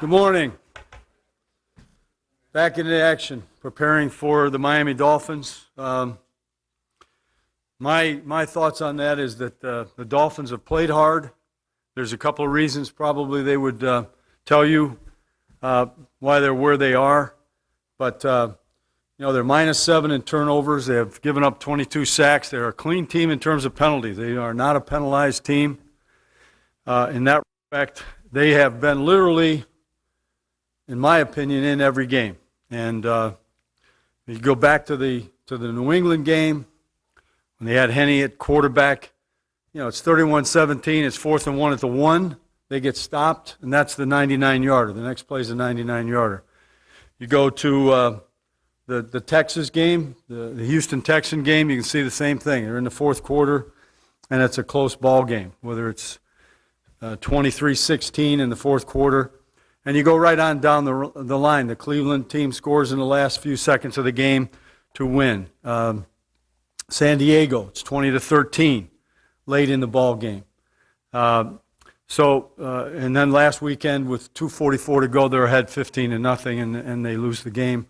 Good morning. Back into action, preparing for the Miami Dolphins. My thoughts on that is that the Dolphins have played hard. There's a couple of reasons probably they would tell you why they're where they are. But, they're -7 in turnovers. They have given up 22 sacks. They're a clean team in terms of penalties. They are not a penalized team. In that respect, they have been literally, in my opinion, in every game. And you go back to the New England game, when they had Henne at quarterback, it's 31-17, it's 4th and 1 at the 1. They get stopped, and that's the 99-yarder. The next play is a 99-yarder. You go to the Texas game, the Houston Texan game, you can see the same thing. They're in the fourth quarter, and it's a close ball game, whether it's 23-16 in the fourth quarter. And you go right on down the line. The Cleveland team scores in the last few seconds of the game to win. San Diego, it's 20-13 late in the ball game. And then last weekend with 2:44 to go, they're ahead 15-0, and they lose the game.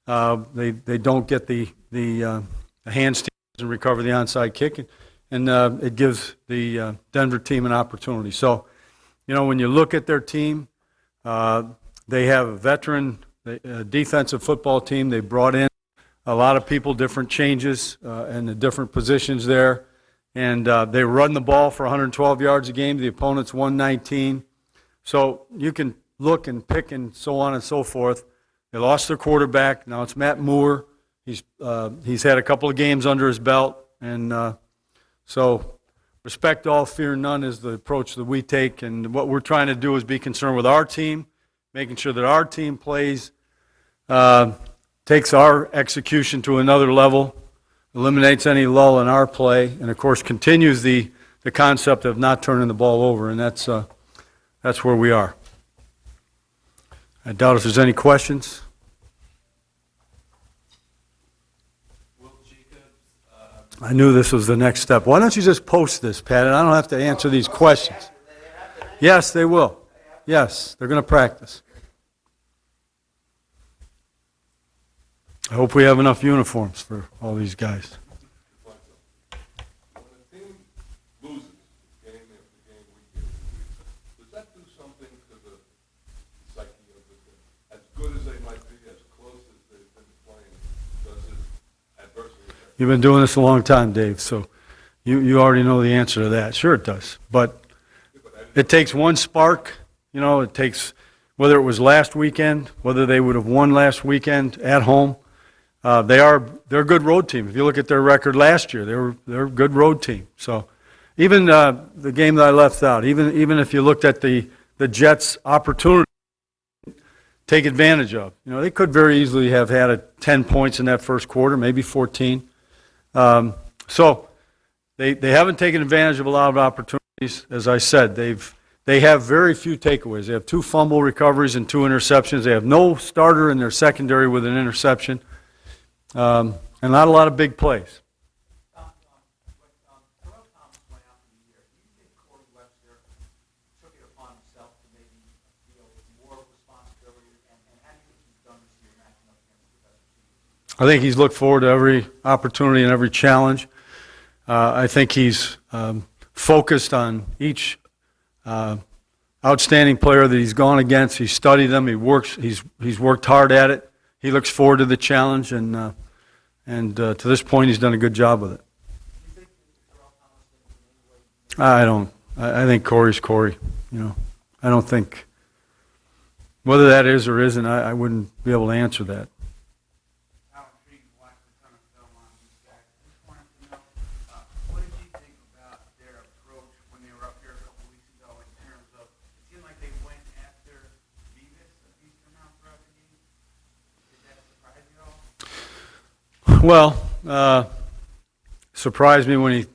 They don't get the handstands and recover the onside kick, and it gives the Denver team an opportunity. So, when you look at their team, they have a veteran defensive football team. They brought in a lot of people, different changes and the different positions there. And they run the ball for 112 yards a game. The opponent's 119. So you can look and pick and so on and so forth. They lost their quarterback. Now it's Matt Moore. He's had a couple of games under his belt. And so respect all, fear none is the approach that we take. And what we're trying to do is be concerned with our team, making sure that our team plays, takes our execution to another level, eliminates any lull in our play, and of course continues the concept of not turning the ball over, and that's where we are. I doubt if there's any questions. I knew this was the next step. Why don't you just post this, Pat, and I don't have to answer these questions. Yes, they will. Yes, they're going to practice. I hope we have enough uniforms for all these guys. When a team loses game after game, week after week, does that do something to the psyche of the team? As good as they might be, as close as they've been playing, does it adversely affect? You've been doing this a long time, Dave, so you already know the answer to that. Sure it does. But it takes one spark. It takes, whether it was last weekend, whether they would have won last weekend at home. They're a good road team. If you look at their record last year, they're a good road team. So even the game that I left out, even if you looked at the Jets' opportunity to take advantage of, they could very easily have had 10 points in that first quarter, maybe 14. So they haven't taken advantage of a lot of opportunities. As I said, they have very few takeaways. They have 2 fumble recoveries and 2 interceptions. They have no starter in their secondary with an interception. And not a lot of big plays. I think he's looked forward to every opportunity and every challenge. I think he's focused on each outstanding player that he's gone against. He's studied them. He's worked hard at it. He looks forward to the challenge, and to this point, he's done a good job with it. I don't. I think Corey's Corey. I don't think whether that is or isn't. I wouldn't be able to answer that. Well, surprised me when he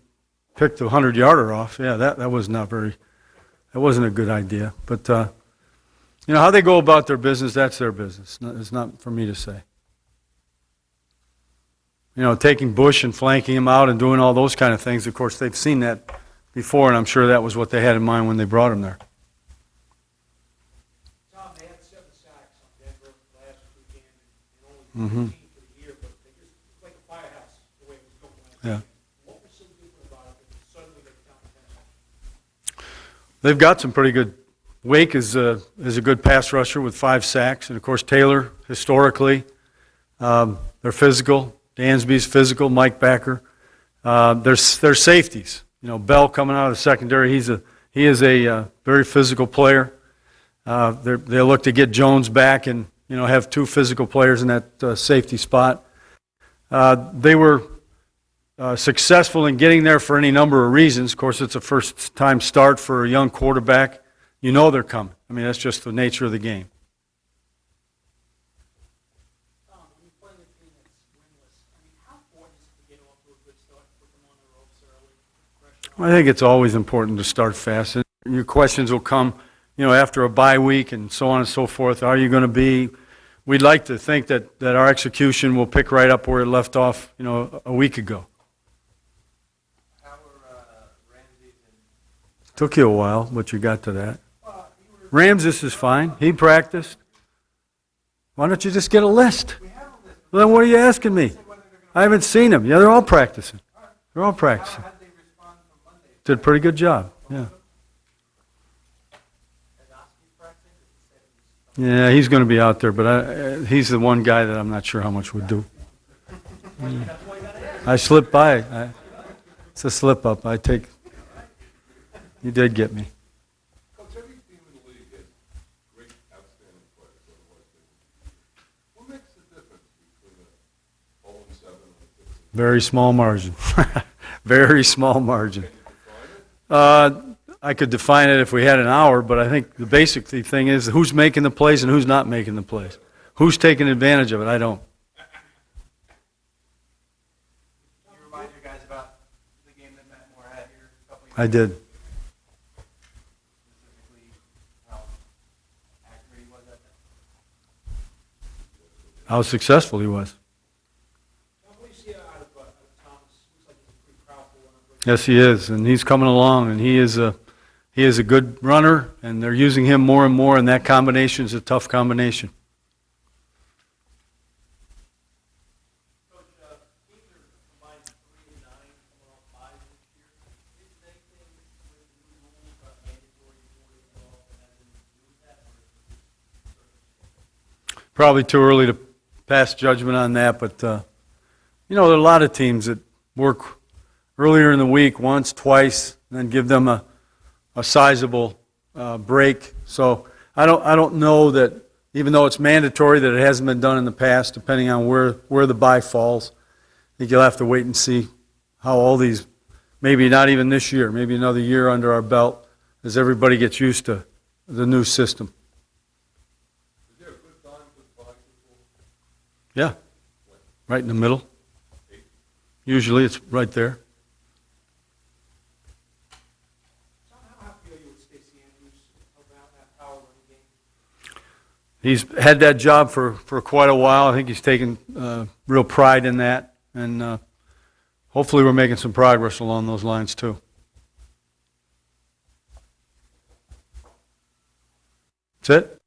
picked the 100-yarder off. Yeah, that was not very. That wasn't a good idea. But how they go about their business, that's their business. It's not for me to say. Taking Bush and flanking him out and doing all those kind of things. Of course, they've seen that before, and I'm sure that was what they had in mind when they brought him there. they had 7 sacks on Denver last weekend and only 15 for the year, but they just it's like a firehouse the way it was going last Yeah. weekend. What was so different about it that suddenly they found the They've got some pretty good. Wake is a good pass rusher with 5 sacks, and of course Taylor historically, they're physical. Dansby's physical. Mike Backer. They're safeties. You know, Bell coming out of the secondary. He is a very physical player. They'll look to get Jones back and have 2 physical players in that safety spot. They were successful in getting there for any number of reasons. Of course, it's a first-time start for a young quarterback. You know they're coming. I mean, that's just the nature of the game. When you play a team that's winless, I mean, how important is it to get off to a good start and put them on the ropes early? Pressure on I think it's always important to start fast. And your questions will come, after a bye week and so on and so forth. Are you going to be? We'd like to think that our execution will pick right up where it left off, a week ago. How were Ramsey and Took you a while, but you got to that. Ramses is fine. He practiced. Why don't you just get a list? Well, then what are you asking me? I haven't seen them. Yeah, they're all practicing. They're all practicing. how did they respond from Monday? Did a pretty good job. Yeah. Yeah, he's going to be out there, but he's the one guy that I'm not sure how much would do. I slipped by. It's a slip up. You did get me. Coach, every team in the league has great, outstanding players. Otherwise, what makes the difference between a 0-7 and a 15? Very small margin. Very small margin. Can you define it? I could define it if we had an hour, but I think the basic thing is who's making the plays and who's not making the plays. Who's taking advantage of it? I don't. Can you remind you guys about the game that Matt Moore had here a couple of years I did. specifically how accurate he was at that? How successful he was. What do you see out of Thomas? Looks like he's a pretty powerful one. Yes, he is, and he's coming along, and he is a good runner, and they're using him more and more, and that combination is a tough combination. Coach, teams are combined 3-9, coming off 5 this year. Is there anything with the new rules about mandatory 40 off that has anything to do with that, or Probably too early to pass judgment on that, but there are a lot of teams that work earlier in the week, once, twice, and then give them a sizable break. So I don't know that, even though it's mandatory, that it hasn't been done in the past, depending on where the bye falls. I think you'll have to wait and see how all these, maybe not even this year, maybe another year under our belt, as everybody gets used to the new system. Is there a good time for body control? Yeah, right in the middle. Usually it's right there. John, how happy are you with Stacey Andrews around that power running game? He's had that job for quite a while. I think he's taken real pride in that, and hopefully we're making some progress along those lines too. That's it?